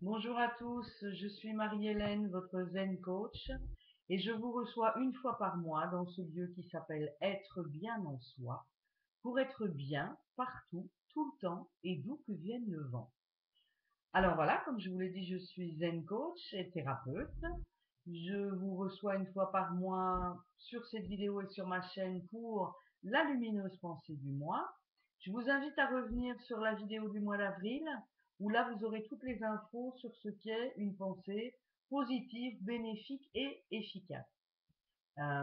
Bonjour à tous, je suis Marie-Hélène, votre Zen coach, et je vous reçois une fois par mois dans ce lieu qui s'appelle Être bien en soi, pour être bien partout, tout le temps, et d'où que vienne le vent. Alors voilà, comme je vous l'ai dit, je suis Zen coach et thérapeute. Je vous reçois une fois par mois sur cette vidéo et sur ma chaîne pour la lumineuse pensée du mois. Je vous invite à revenir sur la vidéo du mois d'avril, où là vous aurez toutes les infos sur ce qu'est une pensée positive, bénéfique et efficace.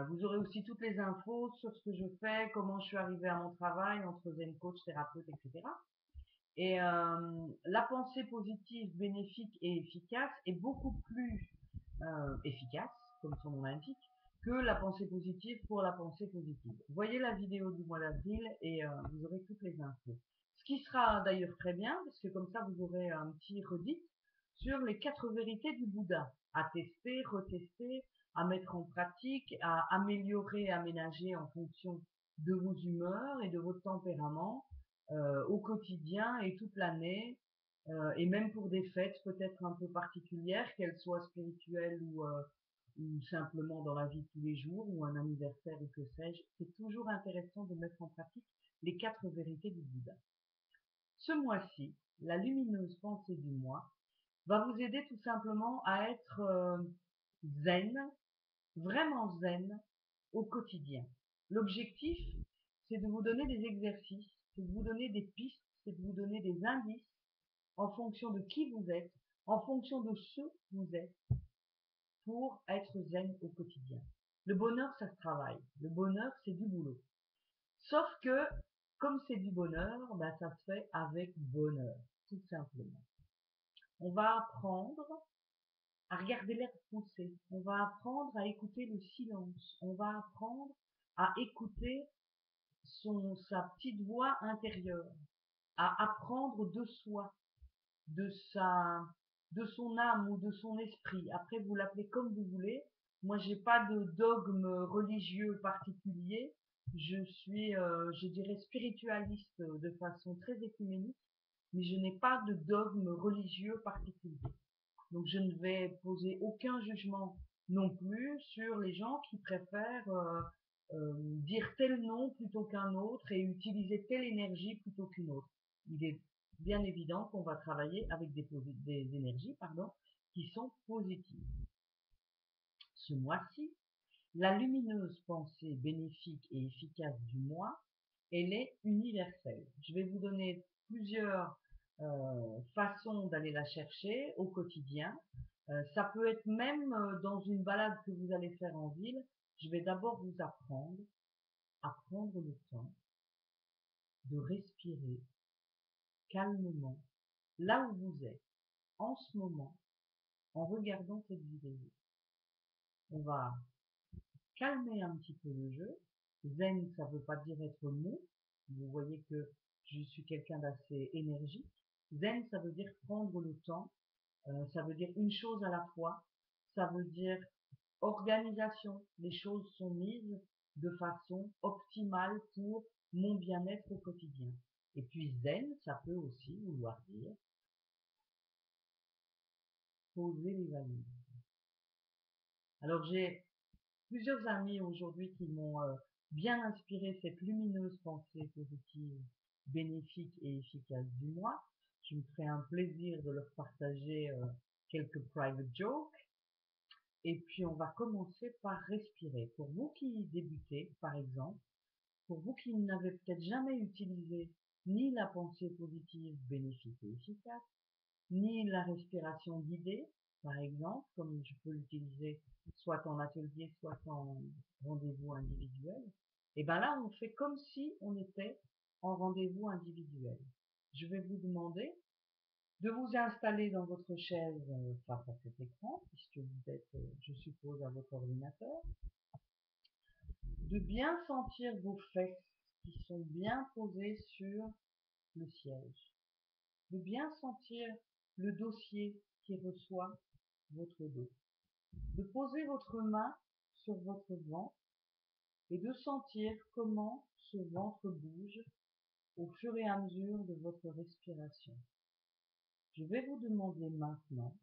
Vous aurez aussi toutes les infos sur ce que je fais, comment je suis arrivée à mon travail entre Zen coach, thérapeute, etc. Et la pensée positive, bénéfique et efficace est beaucoup plus efficace, comme son nom l'indique, que la pensée positive pour la pensée positive. Voyez la vidéo du mois d'avril et vous aurez toutes les infos. Ce qui sera d'ailleurs très bien, parce que comme ça vous aurez un petit redit sur les 4 vérités du Bouddha, à tester, retester, à mettre en pratique, à améliorer, aménager en fonction de vos humeurs et de votre tempérament au quotidien et toute l'année, et même pour des fêtes peut-être un peu particulières, qu'elles soient spirituelles ou simplement dans la vie de tous les jours, ou un anniversaire ou que sais-je, c'est toujours intéressant de mettre en pratique les 4 vérités du Bouddha. Ce mois-ci, la lumineuse pensée du mois va vous aider tout simplement à être zen, vraiment zen, au quotidien. L'objectif, c'est de vous donner des exercices, c'est de vous donner des pistes, c'est de vous donner des indices en fonction de qui vous êtes, en fonction de ce que vous êtes, pour être zen au quotidien. Le bonheur, ça se travaille. Le bonheur, c'est du boulot. Sauf que, comme c'est du bonheur, ben, ça se fait avec bonheur, tout simplement. On va apprendre à regarder l'herbe pousser. On va apprendre à écouter le silence. On va apprendre à écouter sa petite voix intérieure, à apprendre de soi, de de son âme ou de son esprit. Après, vous l'appelez comme vous voulez. Moi, j'ai pas de dogme religieux particulier. Je suis, je dirais, spiritualiste de façon très écuménique, mais je n'ai pas de dogme religieux particulier. Donc, je ne vais poser aucun jugement non plus sur les gens qui préfèrent dire tel nom plutôt qu'un autre et utiliser telle énergie plutôt qu'une autre. Il est bien évident qu'on va travailler avec des énergies qui sont positives. Ce mois-ci, la lumineuse pensée bénéfique et efficace du mois, elle est universelle. Je vais vous donner plusieurs façons d'aller la chercher au quotidien. Ça peut être même dans une balade que vous allez faire en ville. Je vais d'abord vous apprendre à prendre le temps de respirer calmement là où vous êtes en ce moment en regardant cette vidéo. On va calmer un petit peu le jeu. Zen, ça veut pas dire être mou. Vous voyez que je suis quelqu'un d'assez énergique. Zen, ça veut dire prendre le temps. Ça veut dire une chose à la fois. Ça veut dire organisation. Les choses sont mises de façon optimale pour mon bien-être au quotidien. Et puis zen, ça peut aussi vouloir dire poser les valises. Alors j'ai plusieurs amis aujourd'hui qui m'ont bien inspiré cette lumineuse pensée positive, bénéfique et efficace du mois. Je me ferai un plaisir de leur partager quelques private jokes. Et puis on va commencer par respirer. Pour vous qui débutez, par exemple, pour vous qui n'avez peut-être jamais utilisé ni la pensée positive, bénéfique et efficace, ni la respiration guidée, par exemple, comme je peux l'utiliser soit en atelier, soit en rendez-vous individuel, et bien là, on fait comme si on était en rendez-vous individuel. Je vais vous demander de vous installer dans votre chaise face à cet écran, puisque vous êtes, je suppose, à votre ordinateur, de bien sentir vos fesses qui sont bien posées sur le siège, de bien sentir le dossier qui reçoit votre dos, de poser votre main sur votre ventre et de sentir comment ce ventre bouge au fur et à mesure de votre respiration. Je vais vous demander maintenant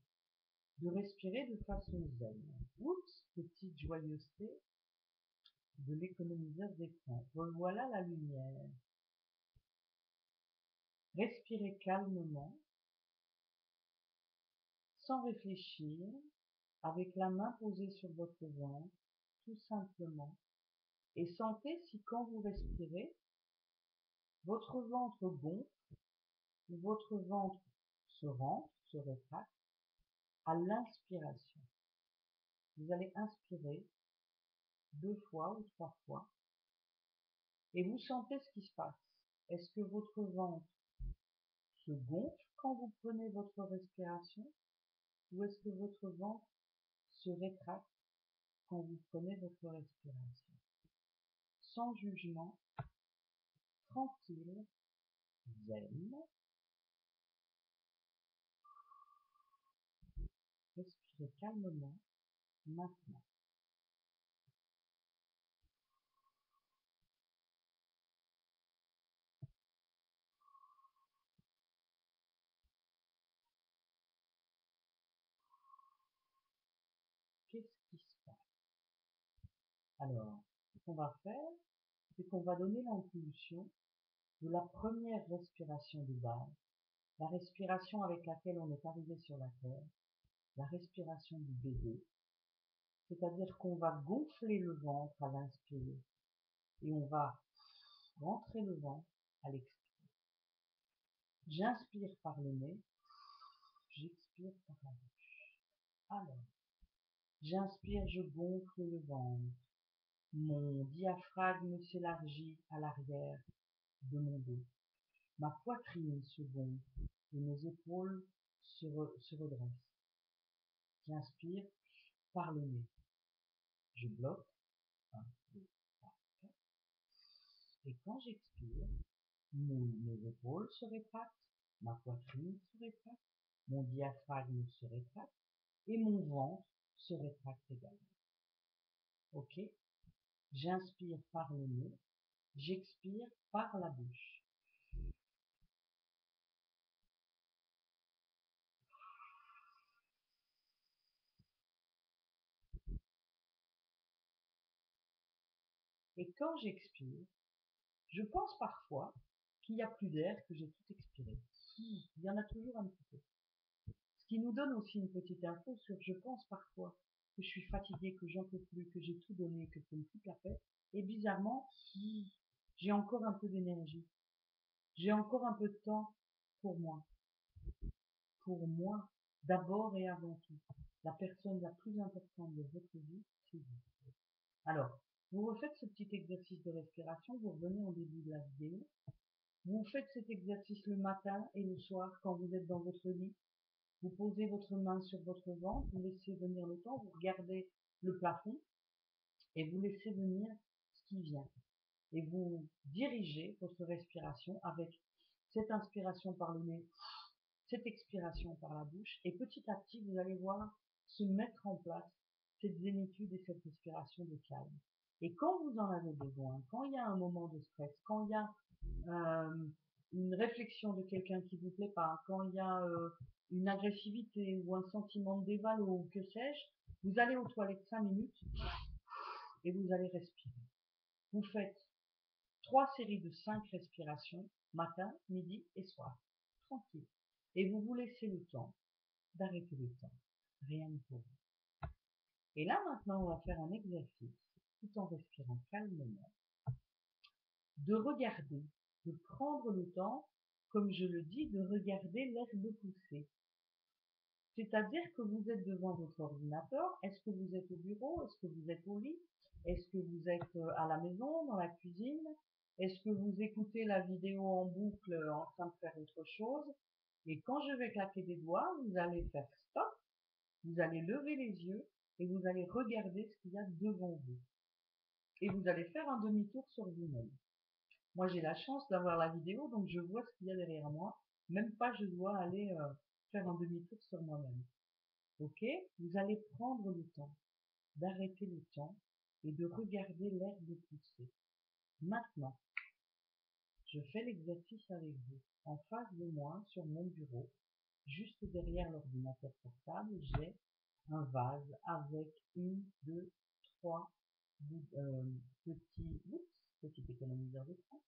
de respirer de façon zen. Oups, petite joyeuseté de l'économiseur d'écran. Revoilà la lumière. Respirez calmement, sans réfléchir, avec la main posée sur votre ventre, tout simplement. Et sentez si quand vous respirez, votre ventre gonfle ou votre ventre se rentre, se rétracte à l'inspiration. Vous allez inspirer 2 fois ou 3 fois et vous sentez ce qui se passe. Est-ce que votre ventre se gonfle quand vous prenez votre respiration ou est-ce que votre ventre se rétracte quand vous prenez votre respiration? Sans jugement, tranquille, zen. Respirez calmement maintenant. Qu'est-ce qui se passe? Alors, ce qu'on va faire, c'est qu'on va donner l'impulsion de la première respiration de base, la respiration avec laquelle on est arrivé sur la Terre, la respiration du bébé, c'est-à-dire qu'on va gonfler le ventre à l'inspire et on va rentrer le ventre à l'expire. J'inspire par le nez, j'expire par la bouche. Alors, j'inspire, je gonfle le ventre. Mon diaphragme s'élargit à l'arrière de mon dos. Ma poitrine se gonfle et mes épaules se redressent. J'inspire par le nez. Je bloque. 1, 2, 3, 4. Et quand j'expire, mes épaules se rétractent, ma poitrine se rétracte, mon diaphragme se rétracte et mon ventre se rétracte également. Ok? J'inspire par le nez, j'expire par la bouche. Et quand j'expire, je pense parfois qu'il n'y a plus d'air, que j'ai tout expiré. Il y en a toujours un petit peu. Ce qui nous donne aussi une petite info sur je pense parfois que je suis fatiguée, que j'en peux plus, que j'ai tout donné, que c'est une toute la fête. Et bizarrement, j'ai encore un peu d'énergie. J'ai encore un peu de temps pour moi. Pour moi, d'abord et avant tout. La personne la plus importante de votre vie, c'est vous. Alors, vous refaites ce petit exercice de respiration, vous revenez au début de la vidéo. Vous faites cet exercice le matin et le soir quand vous êtes dans votre lit. Vous posez votre main sur votre ventre, vous laissez venir le temps, vous regardez le plafond et vous laissez venir ce qui vient. Et vous dirigez votre respiration avec cette inspiration par le nez, cette expiration par la bouche. Et petit à petit, vous allez voir se mettre en place cette zénitude et cette respiration de calme. Et quand vous en avez besoin, quand il y a un moment de stress, quand il y a une réflexion de quelqu'un qui vous plaît pas, quand il y a une agressivité ou un sentiment de dévalo ou que sais-je, vous allez aux toilettes 5 minutes et vous allez respirer. Vous faites 3 séries de 5 respirations, matin, midi et soir, tranquille. Et vous vous laissez le temps d'arrêter le temps, rien ne pour vous. Et là maintenant, on va faire un exercice, tout en respirant calmement, de regarder, de prendre le temps, comme je le dis, de regarder l'herbe pousser. C'est-à-dire que vous êtes devant votre ordinateur, est-ce que vous êtes au bureau, est-ce que vous êtes au lit, est-ce que vous êtes à la maison, dans la cuisine, est-ce que vous écoutez la vidéo en boucle en train de faire autre chose, et quand je vais claquer des doigts, vous allez faire stop, vous allez lever les yeux et vous allez regarder ce qu'il y a devant vous. Et vous allez faire un demi-tour sur vous-même. Moi, j'ai la chance d'avoir la vidéo, donc je vois ce qu'il y a derrière moi. Même pas, je dois aller faire un demi-tour sur moi-même. Ok? Vous allez prendre le temps d'arrêter le temps et de regarder l'herbe pousser. Maintenant, je fais l'exercice avec vous, en face de moi, sur mon bureau. Juste derrière l'ordinateur portable, j'ai un vase avec une, deux, trois petits, oups, petit économiseur de temps.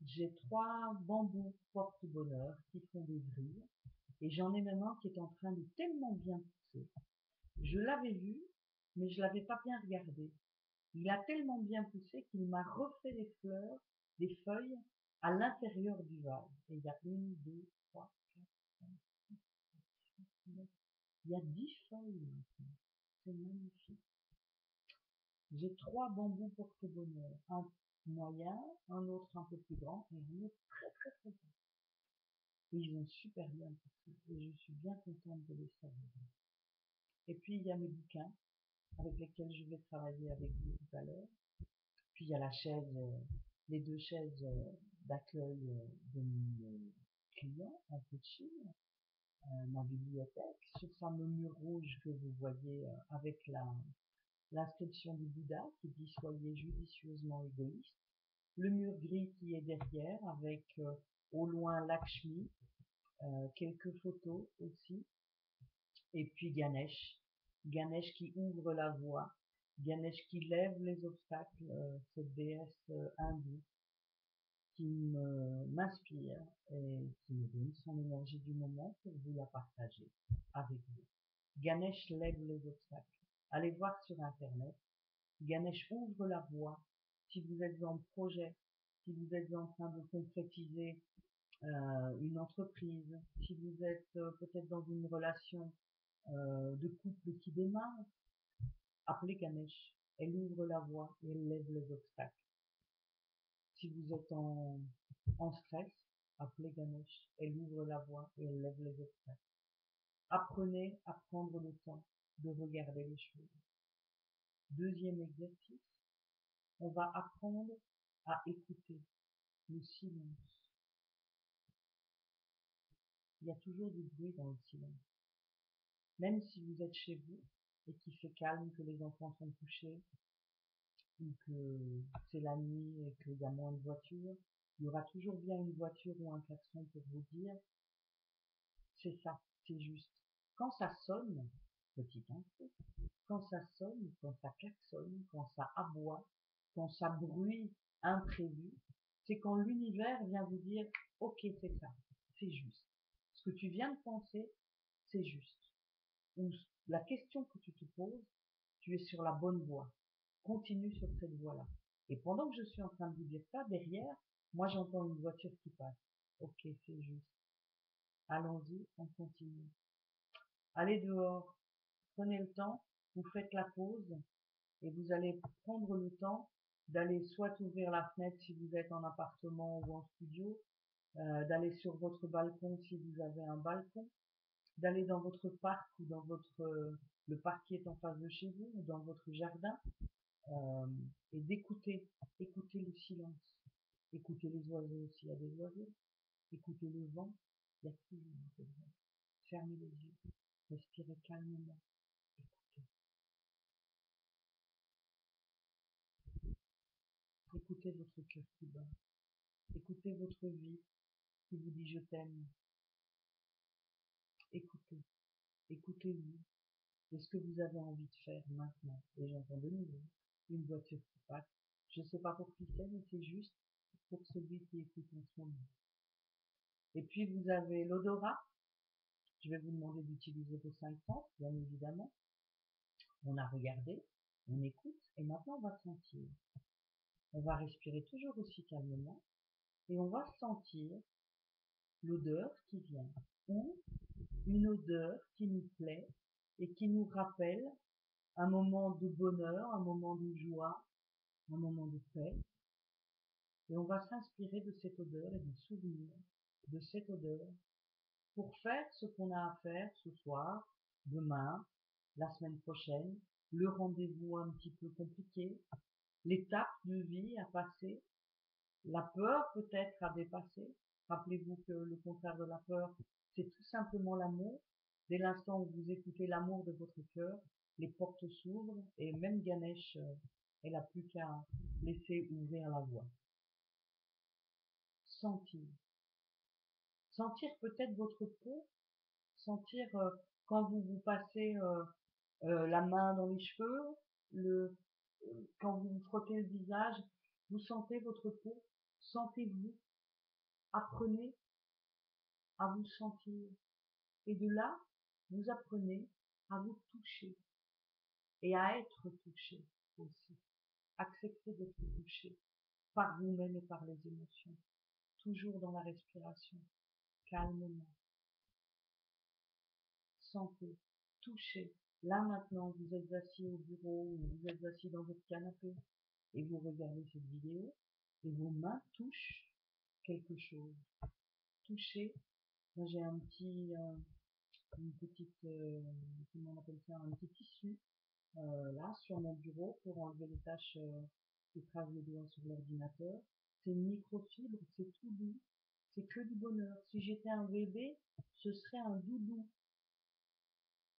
J'ai 3 bambous porte-bonheur qui font des vrilles et j'en ai même un qui est en train de tellement bien pousser. Je l'avais vu, mais je l'avais pas bien regardé. Il a tellement bien poussé qu'il m'a refait des fleurs, des feuilles à l'intérieur du vase. Et il y a une, deux, trois, quatre, cinq, six, neuf. Il y a 10 feuilles maintenant. C'est magnifique. J'ai 3 bambous porte-bonheur. Un moyen, un autre un peu plus grand et un autre très très très grand. Et ils ont super bien poussé. Et je suis bien contente de les savourer. Et puis il y a mes bouquins avec lesquels je vais travailler avec vous tout à l'heure. Puis il y a la chaise, les 2 chaises d'accueil de mes clients en coaching, ma bibliothèque, ce fameux mur rouge que vous voyez avec l'inscription du Bouddha qui dit soyez judicieusement égoïste, le mur gris qui est derrière avec au loin Lakshmi, quelques photos aussi, et puis Ganesh, Ganesh qui ouvre la voie, Ganesh qui lève les obstacles, cette déesse hindoue qui m'inspire et qui me donne son énergie du moment pour vous la partager avec vous. Ganesh lève les obstacles. Allez voir sur internet. Ganesh ouvre la voie. Si vous êtes en projet, si vous êtes en train de concrétiser une entreprise, si vous êtes peut-être dans une relation de couple qui démarre, appelez Ganesh. Elle ouvre la voie et elle lève les obstacles. Si vous êtes en stress, appelez Ganesh. Elle ouvre la voie et elle lève les obstacles. Apprenez à prendre le temps de regarder les choses. Deuxième exercice, on va apprendre à écouter le silence. Il y a toujours du bruit dans le silence. Même si vous êtes chez vous et qu'il fait calme, que les enfants sont couchés, ou que c'est la nuit et qu'il y a moins de voitures, il y aura toujours bien une voiture ou un klaxon pour vous dire c'est ça, c'est juste. Quand ça sonne, petit info, quand ça sonne, quand ça klaxonne, quand ça aboie, quand ça bruit imprévu, c'est quand l'univers vient vous dire ok, c'est ça, c'est juste. Ce que tu viens de penser, c'est juste. Ou la question que tu te poses, tu es sur la bonne voie. Continue sur cette voie-là. Et pendant que je suis en train de vous dire ça, derrière, moi j'entends une voiture qui passe. Ok, c'est juste. Allons-y, on continue. Allez dehors, prenez le temps, vous faites la pause et vous allez prendre le temps d'aller soit ouvrir la fenêtre si vous êtes en appartement ou en studio, d'aller sur votre balcon si vous avez un balcon, d'aller dans votre parc ou dans le parc qui est en face de chez vous ou dans votre jardin et écouter le silence, écouter les oiseaux s'il y a des oiseaux, écouter le vent, il y a toujours un peu de vent. Fermez les yeux, respirez calmement, écoutez. Écoutez votre cœur qui bat, écoutez votre vie qui vous dit je t'aime, écoutez, écoutez-vous. Qu'est-ce que vous avez envie de faire maintenant? Et j'entends de nouveau une voiture qui passe. Je ne sais pas pour qui c'est, mais c'est juste pour celui qui écoute en ce moment. Et puis vous avez l'odorat. Je vais vous demander d'utiliser vos 5 sens, bien évidemment. On a regardé, on écoute, et maintenant on va sentir. On va respirer toujours aussi calmement, et on va sentir l'odeur qui vient, ou une odeur qui nous plaît et qui nous rappelle un moment de bonheur, un moment de joie, un moment de paix. Et on va s'inspirer de cette odeur et du souvenir de cette odeur pour faire ce qu'on a à faire ce soir, demain, la semaine prochaine, le rendez-vous un petit peu compliqué, l'étape de vie à passer, la peur peut-être à dépasser. Rappelez-vous que le contraire de la peur, c'est tout simplement l'amour. Dès l'instant où vous écoutez l'amour de votre cœur, les portes s'ouvrent et même Ganesh, elle n'a plus qu'à laisser ouvrir la voie. Sentir. Sentir peut-être votre peau sentir quand vous vous passez la main dans les cheveux, quand vous vous frottez le visage, vous sentez votre peau, sentez-vous, apprenez à vous sentir. Et de là, vous apprenez à vous toucher et à être touché aussi. Acceptez d'être touché par vous-même et par les émotions. Toujours dans la respiration, calmement. Sentez, touchez. Là maintenant, vous êtes assis au bureau ou vous êtes assis dans votre canapé et vous regardez cette vidéo et vos mains touchent quelque chose. Touchez. Moi j'ai un petit, une petite, comment on appelle ça, un petit tissu là sur mon bureau pour enlever les taches qui tracent les doigts sur l'ordinateur. C'est une microfibre, c'est tout doux, c'est que du bonheur. Si j'étais un bébé, ce serait un doudou.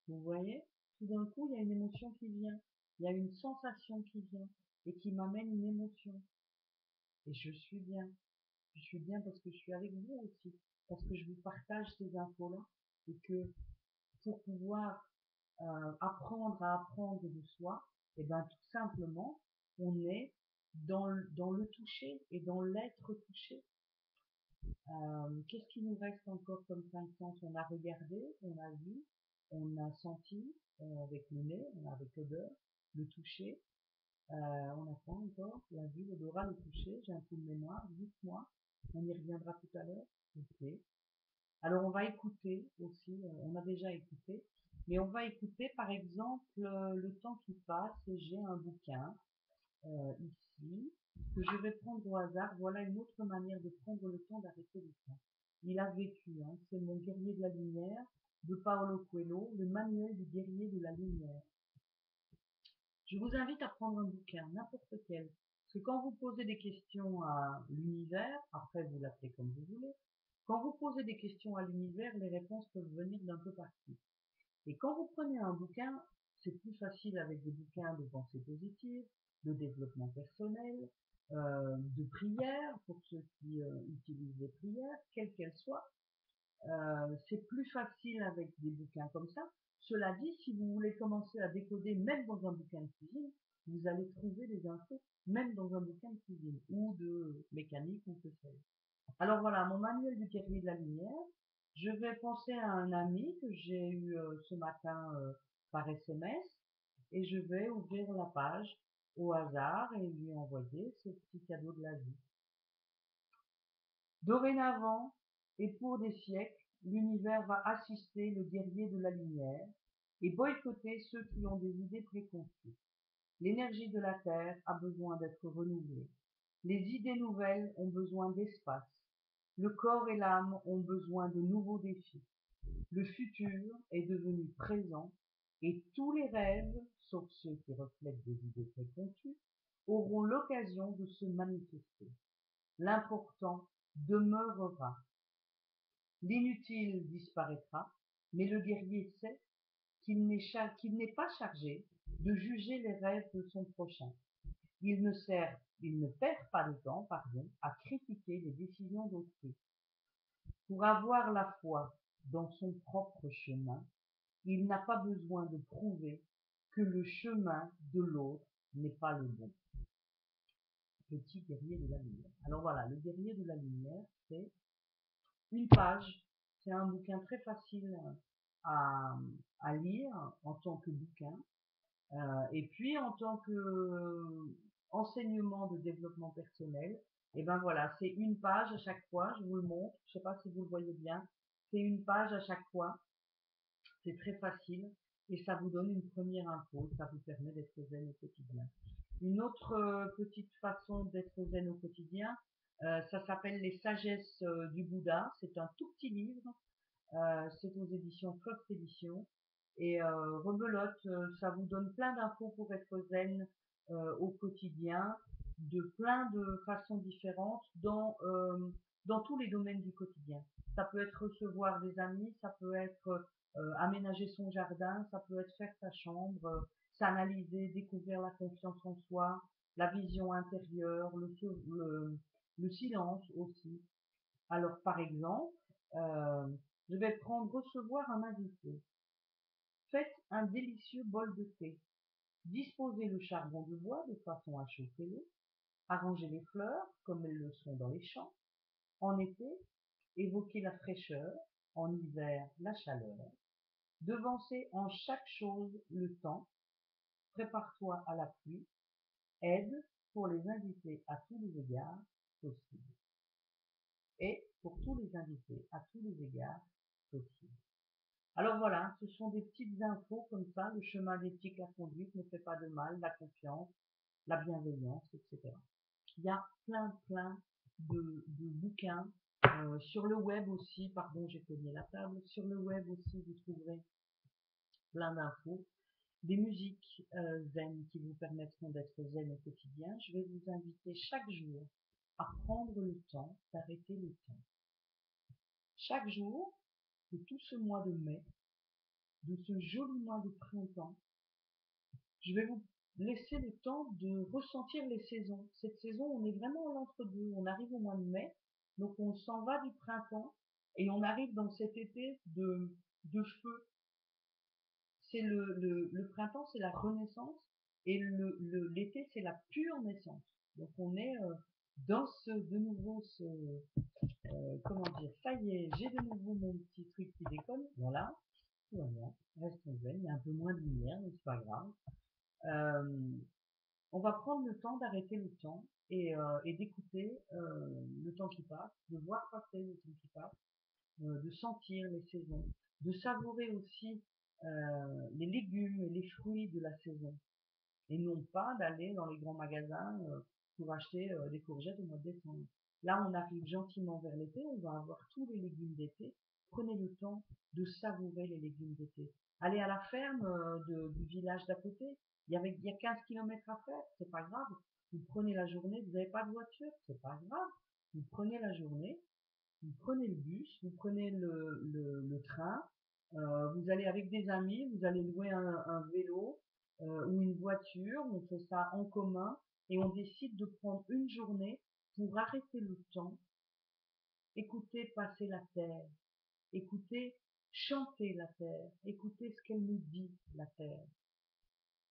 Vous voyez, tout d'un coup, il y a une émotion qui vient, il y a une sensation qui vient et qui m'amène une émotion. Et je suis bien. Je suis bien parce que je suis avec vous aussi, parce que je vous partage ces infos-là et que pour pouvoir apprendre à apprendre de soi, et bien tout simplement, on est dans le toucher et dans l'être touché. Qu'est-ce qui nous reste encore comme cinq sens? On a regardé, on a vu, on a senti avec le nez, on a avec l'odeur, le toucher, on a quoi encore? La vue, l'odorat, le toucher, j'ai un coup de mémoire, dites-moi, on y reviendra tout à l'heure. Ok. Alors on va écouter aussi, on a déjà écouté, mais on va écouter par exemple le temps qui passe et j'ai un bouquin ici que je vais prendre au hasard. Voilà une autre manière de prendre le temps d'arrêter le temps. Il a vécu, hein, c'est Mon guerrier de la lumière de Paolo Coelho, le manuel du guerrier de la lumière. Je vous invite à prendre un bouquin, n'importe quel, parce que quand vous posez des questions à l'univers, après vous l'appelez comme vous voulez, quand vous posez des questions à l'univers, les réponses peuvent venir d'un peu partout. Et quand vous prenez un bouquin, c'est plus facile avec des bouquins de pensée positive, de développement personnel, de prière, pour ceux qui utilisent les prières, quelles qu'elles soient. C'est plus facile avec des bouquins comme ça. Cela dit, si vous voulez commencer à décoder même dans un bouquin de cuisine, vous allez trouver des infos même dans un bouquin de cuisine ou de mécanique ou que sais-je. Alors voilà, mon manuel du guerrier de la lumière. Je vais penser à un ami que j'ai eu ce matin par SMS et je vais ouvrir la page au hasard et lui envoyer ce petit cadeau de la vie. Dorénavant, et pour des siècles, l'univers va assister le guerrier de la lumière et boycotter ceux qui ont des idées préconçues. L'énergie de la Terre a besoin d'être renouvelée. Les idées nouvelles ont besoin d'espace. Le corps et l'âme ont besoin de nouveaux défis. Le futur est devenu présent et tous les rêves, sauf ceux qui reflètent des idées préconçues, auront l'occasion de se manifester. L'important demeurera. L'inutile disparaîtra, mais le guerrier sait qu'il n'est pas chargé de juger les rêves de son prochain. Il ne perd pas de temps, à critiquer les décisions d'autrui. Pour avoir la foi dans son propre chemin, il n'a pas besoin de prouver que le chemin de l'autre n'est pas le bon. Petit guerrier de la lumière. Alors voilà, le guerrier de la lumière, c'est une page. C'est un bouquin très facile à, à lire en tant que bouquin. Et puis en tant que enseignement de développement personnel, et ben voilà, c'est une page à chaque fois, je vous le montre, je sais pas si vous le voyez bien, c'est une page à chaque fois, c'est très facile et ça vous donne une première info, ça vous permet d'être zen au quotidien. Une autre petite façon d'être zen au quotidien, ça s'appelle Les sagesses du Bouddha, c'est un tout petit livre, c'est aux éditions First Edition. Et rebelote, ça vous donne plein d'infos pour être zen au quotidien, de plein de façons différentes dans tous les domaines du quotidien. Ça peut être recevoir des amis, ça peut être aménager son jardin, ça peut être faire sa chambre, s'analyser, découvrir la confiance en soi, la vision intérieure, le silence aussi. Alors par exemple, Je vais recevoir un invité. Faites un délicieux bol de thé. Disposez le charbon de bois de façon à chauffer l'eau. Arrangez les fleurs comme elles le sont dans les champs. En été, évoquez la fraîcheur. En hiver, la chaleur. Devancez en chaque chose le temps. Prépare-toi à la pluie. Aide pour les invités à tous les égards possibles. Et pour tous les invités à tous les égards possibles. Alors voilà, ce sont des petites infos comme ça, le chemin d'éthique, la conduite ne fait pas de mal, la confiance, la bienveillance, etc. Il y a plein de bouquins. Sur le web aussi, pardon, j'ai cogné la table, sur le web aussi vous trouverez plein d'infos, des musiques zen qui vous permettront d'être zen au quotidien. Je vais vous inviter chaque jour à prendre le temps d'arrêter le temps. Chaque jour de tout ce mois de mai, de ce joli mois de printemps, je vais vous laisser le temps de ressentir les saisons. Cette saison, on est vraiment à l'entre-deux. On arrive au mois de mai, donc on s'en va du printemps et on arrive dans cet été de feu. C'est le printemps, c'est la renaissance et l'été, c'est la pure naissance. Donc on est dans comment dire, ça y est, j'ai de nouveau mon petit truc qui déconne. Voilà, tout va bien, restons zen, il y a un peu moins de lumière, mais c'est pas grave. On va prendre le temps d'arrêter le temps et d'écouter le temps qui passe, de voir passer le temps qui passe, de sentir les saisons, de savourer aussi les légumes et les fruits de la saison, et non pas d'aller dans les grands magasins pour acheter des courgettes au mois de décembre. Là, on arrive gentiment vers l'été, on va avoir tous les légumes d'été. Prenez le temps de savourer les légumes d'été. Allez à la ferme du village d'à côté. Il y a 15 kilomètres à faire, c'est pas grave. Vous prenez la journée, vous n'avez pas de voiture, c'est pas grave. Vous prenez la journée, vous prenez le bus, vous prenez le train, vous allez avec des amis, vous allez louer un vélo ou une voiture, on fait ça en commun et on décide de prendre une journée pour arrêter le temps, écouter passer la terre, écouter chanter la terre, écouter ce qu'elle nous dit, la terre.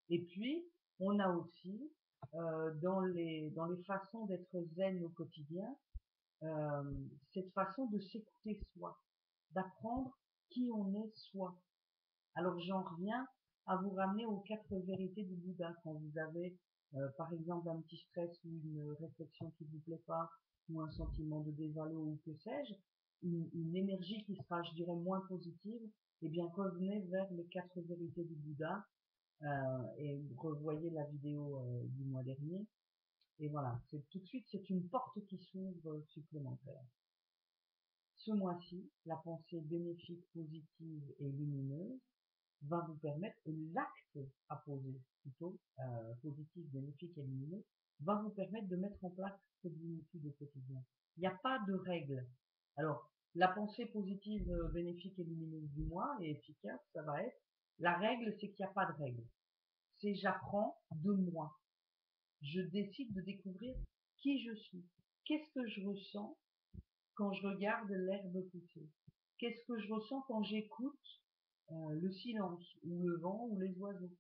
Et puis, on a aussi, dans les façons d'être zen au quotidien, cette façon de s'écouter soi, d'apprendre qui on est soi. Alors j'en reviens à vous ramener aux 4 vérités du Bouddha. Quand vous avez par exemple un petit stress ou une réflexion qui ne vous plaît pas, ou un sentiment de dévalo ou que sais-je, une énergie qui sera, je dirais, moins positive, eh bien revenez vers les 4 vérités du Bouddha et revoyez la vidéo du mois dernier. Et voilà, tout de suite, c'est une porte qui s'ouvre supplémentaire. Ce mois-ci, la pensée bénéfique, positive et lumineuse va vous permettre, l'acte à poser, plutôt, positif, bénéfique et lumineux, va vous permettre de mettre en place cette bénéfique au quotidien. Il n'y a pas de règle. Alors, la pensée positive, bénéfique et lumineuse du mois est efficace, ça va être, la règle, c'est qu'il n'y a pas de règle. C'est j'apprends de moi. Je décide de découvrir qui je suis. Qu'est-ce que je ressens quand je regarde l'herbe pousser? Qu'est-ce que je ressens quand j'écoute le silence, ou le vent, ou les oiseaux?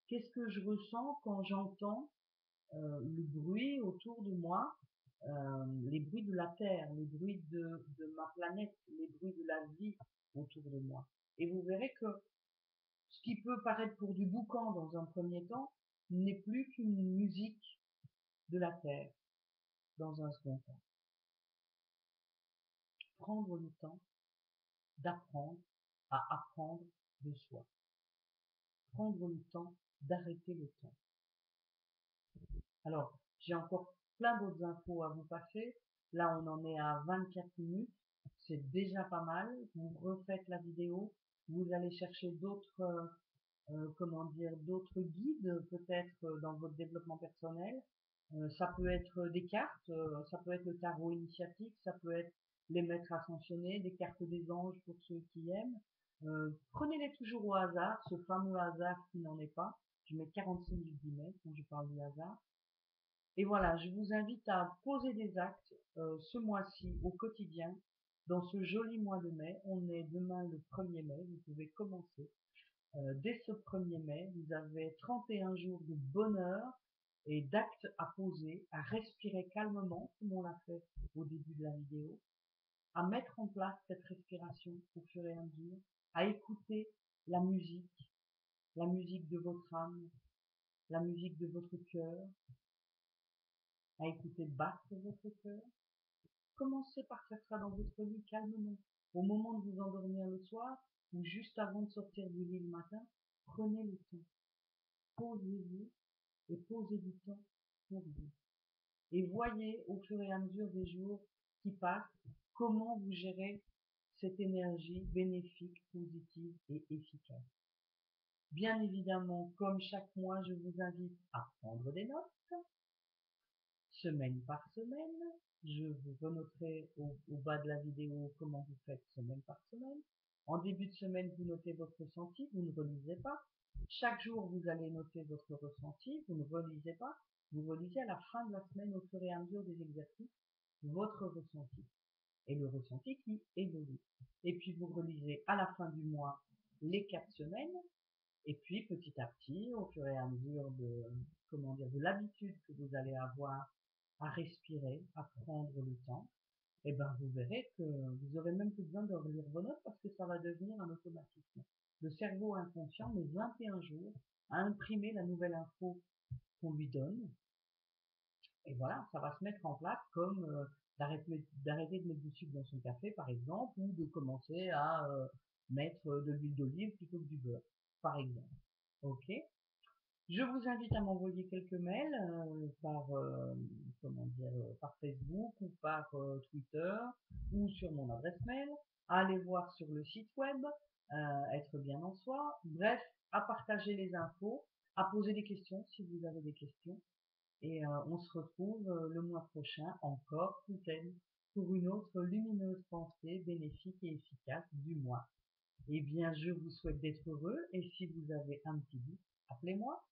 Qu'est-ce que je ressens quand j'entends le bruit autour de moi, les bruits de la terre, les bruits de ma planète, les bruits de la vie autour de moi? Et vous verrez que ce qui peut paraître pour du boucan dans un premier temps n'est plus qu'une musique de la terre dans un second temps. Prendre le temps d'apprendre à apprendre de soi. Prendre le temps d'arrêter le temps. Alors, j'ai encore plein d'autres infos à vous passer. Là, on en est à 24 minutes. C'est déjà pas mal. Vous refaites la vidéo. Vous allez chercher d'autres, comment dire, d'autres guides, peut-être dans votre développement personnel. Ça peut être des cartes, ça peut être le tarot initiatique, ça peut être les maîtres ascensionnés, des cartes des anges pour ceux qui aiment. Prenez-les toujours au hasard, ce fameux hasard qui n'en est pas. Je mets 46 000 guillemets quand je parle du hasard. Et voilà, je vous invite à poser des actes ce mois-ci au quotidien dans ce joli mois de mai. On est demain le 1er mai, vous pouvez commencer. Dès ce 1er mai, vous avez 31 jours de bonheur et d'actes à poser, à respirer calmement, comme on l'a fait au début de la vidéo, à mettre en place cette respiration au fur et à mesure, à écouter la musique de votre âme, la musique de votre cœur, à écouter battre votre cœur. Commencez par faire ça dans votre lit calmement. Au moment de vous endormir le soir, ou juste avant de sortir du lit le matin, prenez le temps. Posez-vous et posez du temps pour vous. Et voyez au fur et à mesure des jours qui passent comment vous gérez cette énergie bénéfique, positive et efficace. Bien évidemment, comme chaque mois, je vous invite à prendre des notes, semaine par semaine. Je vous renoterai au bas de la vidéo comment vous faites semaine par semaine. En début de semaine, vous notez votre ressenti, vous ne relisez pas. Chaque jour, vous allez noter votre ressenti, vous ne relisez pas. Vous relisez à la fin de la semaine, au fur et à mesure des exercices, votre ressenti. Et le ressenti qui évolue. Et puis, vous relisez à la fin du mois les 4 semaines. Et puis, petit à petit, au fur et à mesure de, de l'habitude que vous allez avoir à respirer, à prendre le temps, et ben vous verrez que vous aurez même plus besoin de relire vos notes parce que ça va devenir un automatisme. Le cerveau inconscient met 21 jours à imprimer la nouvelle info qu'on lui donne. Et voilà, ça va se mettre en place comme d'arrêter de mettre du sucre dans son café, par exemple, ou de commencer à mettre de l'huile d'olive plutôt que du beurre, par exemple. Ok. Je vous invite à m'envoyer quelques mails par Facebook ou par Twitter ou sur mon adresse mail, à aller voir sur le site web, être bien en soi, bref, à partager les infos, à poser des questions si vous avez des questions. Et on se retrouve le mois prochain, encore peut-être, pour une autre lumineuse pensée bénéfique et efficace du mois. Eh bien, je vous souhaite d'être heureux et si vous avez un petit doute, appelez-moi.